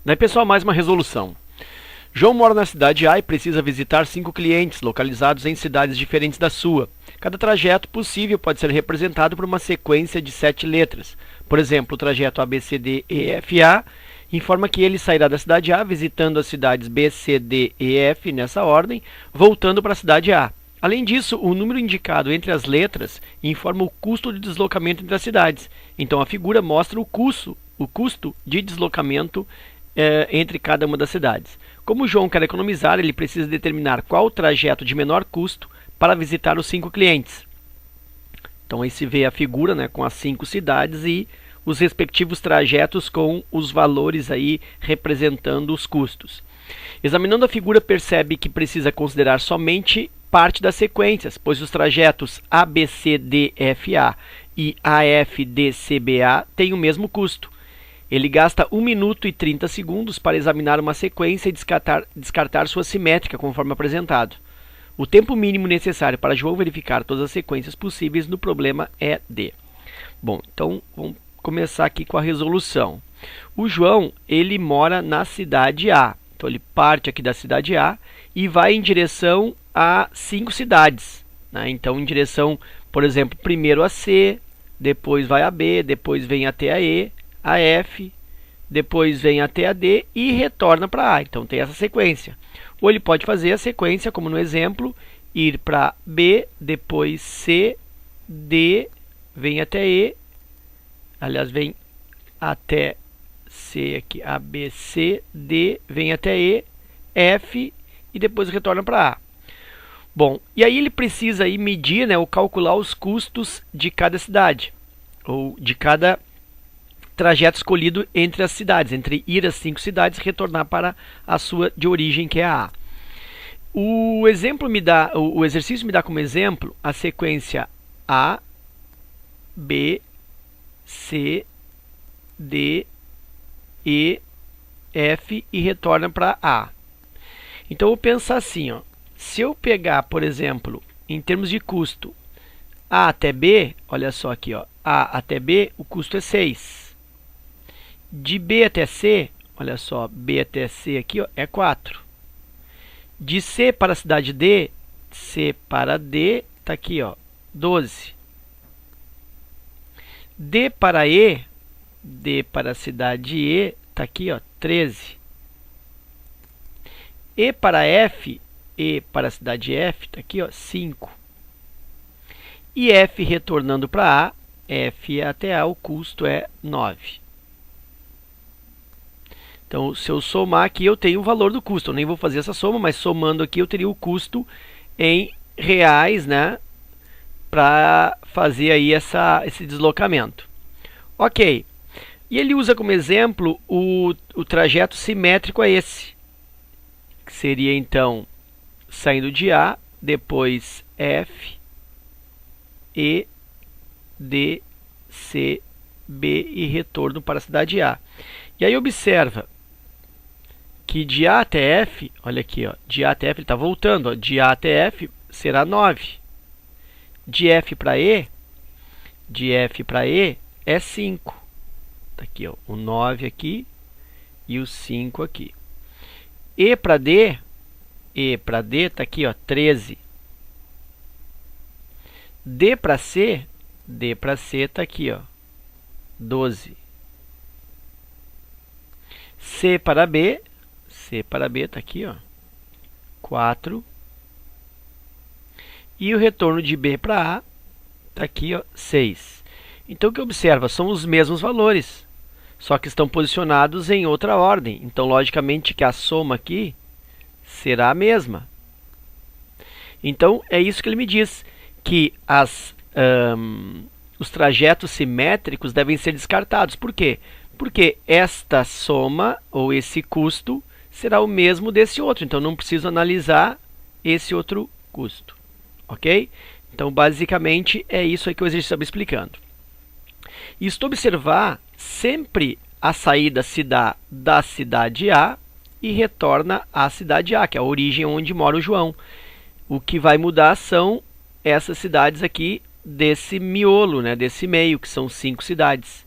Daí, pessoal, mais uma resolução. João mora na cidade A e precisa visitar 5 clientes localizados em cidades diferentes da sua. Cada trajeto possível pode ser representado por uma sequência de 7 letras. Por exemplo, o trajeto ABCDEFA informa que ele sairá da cidade A visitando as cidades B, C, D e F nessa ordem, voltando para a cidade A. Além disso, o número indicado entre as letras informa o custo de deslocamento entre as cidades. Então a figura mostra o custo de deslocamento entre cada uma das cidades. Como o João quer economizar, ele precisa determinar qual o trajeto de menor custo para visitar os 5 clientes. Então aí se vê a figura, né, com as 5 cidades e os respectivos trajetos com os valores aí representando os custos. Examinando a figura, percebe que precisa considerar somente parte das sequências, pois os trajetos ABCDFA e AFDCBA têm o mesmo custo. Ele gasta 1 minuto e 30 segundos para examinar uma sequência e descartar sua simétrica, conforme apresentado. O tempo mínimo necessário para João verificar todas as sequências possíveis no problema é D. Bom, então vamos começar aqui com a resolução. O João, ele mora na cidade A. Então ele parte aqui da cidade A e vai em direção a 5 cidades, né? Então em direção, por exemplo, primeiro a C, depois vai a B, depois vem até a E, a F, depois vem até a D e retorna para A. Então tem essa sequência. Ou ele pode fazer a sequência, como no exemplo, ir para B, depois C, D, vem até E, aliás, vem até C aqui, A, B, C, D, vem até E, F e depois retorna para A. Bom, e aí ele precisa aí medir, né, ou calcular os custos de cada cidade, ou de cada trajeto escolhido entre as cidades, entre ir às 5 cidades e retornar para a sua de origem, que é a A. O exercício me dá como exemplo a sequência A, B, C, D, E, F e retorna para A. Então eu vou pensar assim, ó, se eu pegar, por exemplo, em termos de custo, A até B, olha só aqui, ó, A até B, o custo é 6. De B até C, olha só, B até C aqui, ó, é 4. De C para a cidade D, C para D, está aqui, ó, 12. D para E, D para a cidade E, está aqui, ó, 13. E para F, E para a cidade F, está aqui, ó, 5. E F retornando para A, F até A, o custo é 9. Então, se eu somar aqui, eu tenho o valor do custo. Eu nem vou fazer essa soma, mas somando aqui, eu teria o custo em reais, né, para fazer aí esse deslocamento. Ok. E ele usa como exemplo o trajeto simétrico a esse, que seria, então, saindo de A, depois F, E, D, C, B e retorno para a cidade A. E aí observa que de A até F, olha aqui, ó, de A até F ele está voltando, ó, de A até F será 9. De F para E é 5. Tá aqui, ó, o 9 aqui e o 5 aqui. E para D está aqui, ó, 13. D para C está aqui, ó, 12. C para B está aqui, ó, 4. E o retorno de B para A está aqui, ó, 6. Então o que observa? São os mesmos valores, só que estão posicionados em outra ordem. Então, logicamente, que a soma aqui será a mesma. Então, é isso que ele me diz, que os trajetos simétricos devem ser descartados. Por quê? Porque esta soma, ou esse custo, será o mesmo desse outro. Então, não preciso analisar esse outro custo. Ok? Então, basicamente, é isso aí que o exercício estava explicando. E se tu observar, sempre a saída se dá da cidade A e retorna à cidade A, que é a origem onde mora o João. O que vai mudar são essas cidades aqui desse miolo, né, desse meio, que são 5 cidades.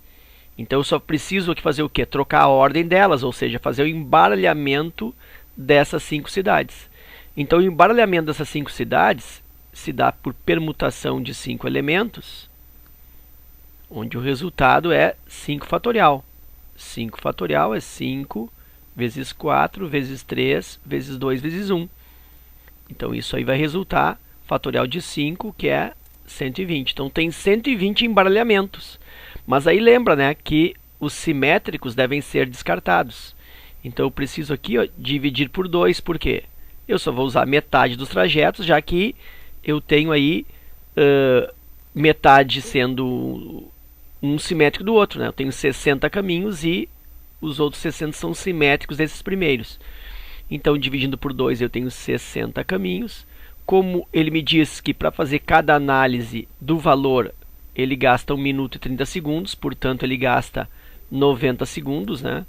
Então eu só preciso aqui fazer o quê? Trocar a ordem delas, ou seja, fazer o embaralhamento dessas 5 cidades. Então o embaralhamento dessas 5 cidades se dá por permutação de 5 elementos, onde o resultado é 5 fatorial. 5 fatorial é 5 vezes 4 vezes 3 vezes 2 vezes 1. Então isso aí vai resultar fatorial de 5, que é 120. Então tem 120 embaralhamentos. Mas aí lembra, né, que os simétricos devem ser descartados. Então eu preciso aqui, ó, dividir por 2, por quê? Eu só vou usar metade dos trajetos, já que eu tenho aí metade sendo um simétrico do outro, né? Eu tenho 60 caminhos e os outros 60 são simétricos desses primeiros. Então, dividindo por 2, eu tenho 60 caminhos. Como ele me diz que para fazer cada análise do valor, ele gasta 1 minuto e 30 segundos, portanto, ele gasta 90 segundos, né?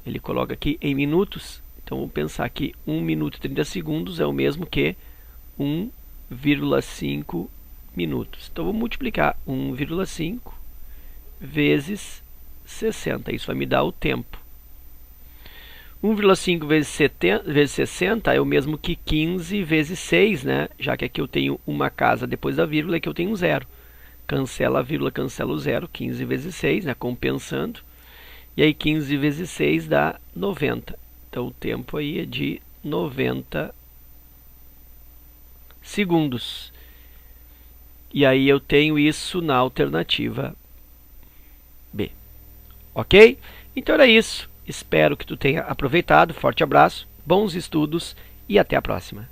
Ele coloca aqui em minutos. Então, vamos pensar que 1 minuto e 30 segundos é o mesmo que 1,5 minutos. Então, vou multiplicar 1,5 vezes 60. Isso vai me dar o tempo. 1,5 vezes 60 é o mesmo que 15 vezes 6, né? Já que aqui eu tenho uma casa depois da vírgula, aqui eu tenho um zero. Cancela a vírgula, cancela o zero. 15 vezes 6, né? Compensando. E aí 15 vezes 6 dá 90. Então o tempo aí é de 90 segundos. E aí eu tenho isso na alternativa B. Ok? Então era isso. Espero que tu tenha aproveitado. Forte abraço, bons estudos e até a próxima.